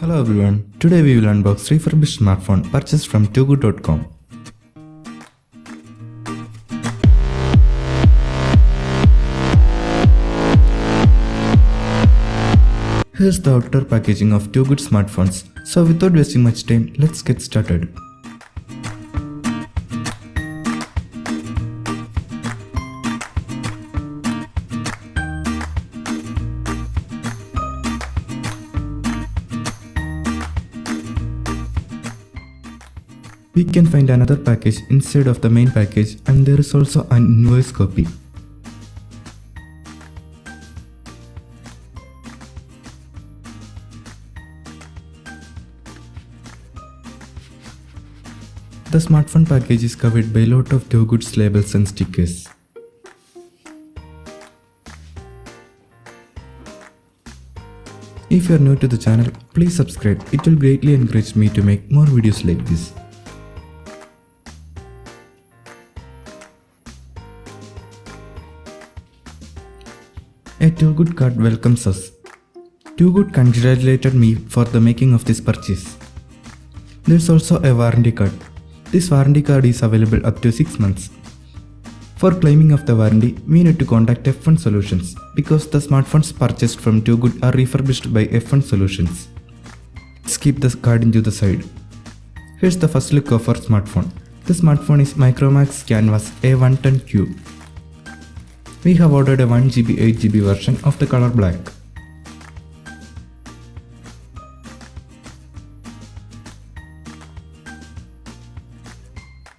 Hello everyone, today we will unbox refurbished smartphone purchased from toogood.com. Here's the outer packaging of Too Good smartphones. So without wasting much time, let's get started. We can find another package inside of the main package, and there is also an invoice copy. The smartphone package is covered by a lot of Too Good's labels and stickers. If you are new to the channel, please subscribe. It will greatly encourage me to make more videos like this. A Too Good card welcomes us. Too Good congratulated me for the making of this purchase. There is also a warranty card. This warranty card is available up to 6 months. For claiming of the warranty, we need to contact F1 Solutions because the smartphones purchased from Too Good are refurbished by F1 Solutions. Let's keep the card into the side. Here's the first look of our smartphone. The smartphone is Micromax Canvas A110Q. We have ordered a 1GB 8GB version of the color black.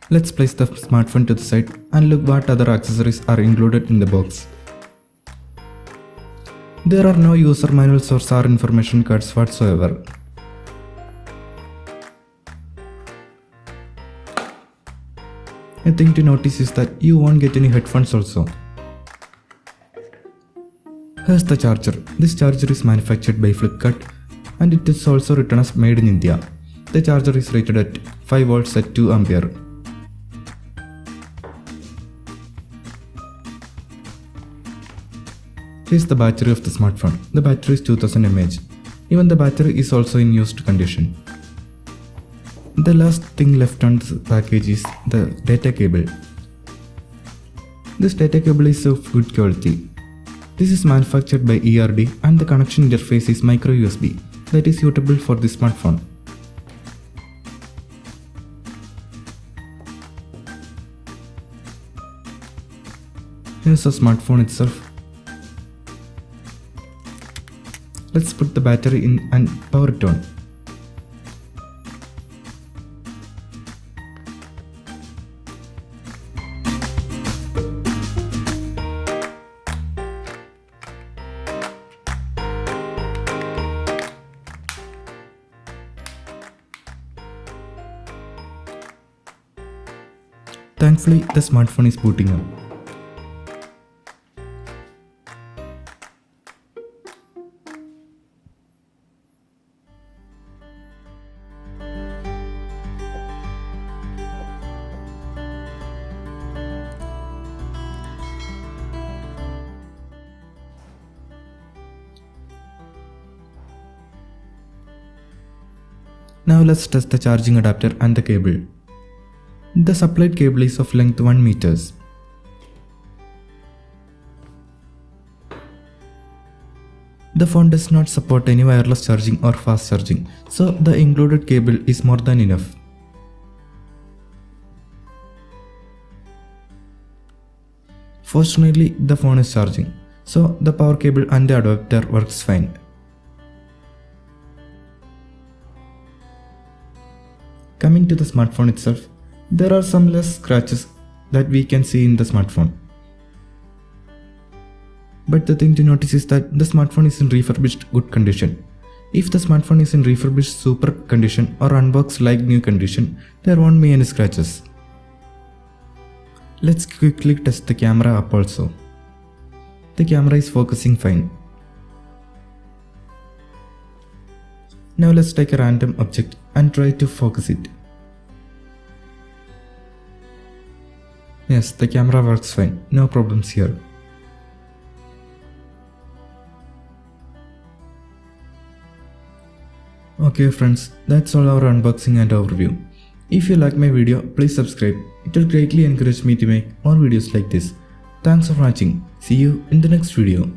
Let's place the smartphone to the side and look what other accessories are included in the box. There are no user manuals or SAR information cards whatsoever. A thing to notice is that you won't get any headphones also. Here's the charger. This charger is manufactured by Flipkart and it is also written as made in India. The charger is rated at 5 volts at 2 ampere. Here's the battery of the smartphone. The battery is 2000 mAh. Even the battery is also in used condition. The last thing left on the package is the data cable. This data cable is of good quality. This is manufactured by ERD and the connection interface is micro USB that is suitable for this smartphone. Here's the smartphone itself. Let's put the battery in and power it on. Thankfully, the smartphone is booting up. Now let's test the charging adapter and the cable. The supplied cable is of length 1 meter. The phone does not support any wireless charging or fast charging, so the included cable is more than enough. Fortunately, the phone is charging, so the power cable and the adapter works fine. Coming to the smartphone itself, there are some less scratches that we can see in the smartphone. But the thing to notice is that the smartphone is in refurbished good condition. If the smartphone is in refurbished super condition or unboxed like new condition, there won't be any scratches. Let's quickly test the camera up also. The camera is focusing fine. Now let's take a random object and try to focus it. Yes, the camera works fine, no problems here. Okay friends, that's all our unboxing and overview. If you like my video, please subscribe. It will greatly encourage me to make more videos like this. Thanks for watching. See you in the next video.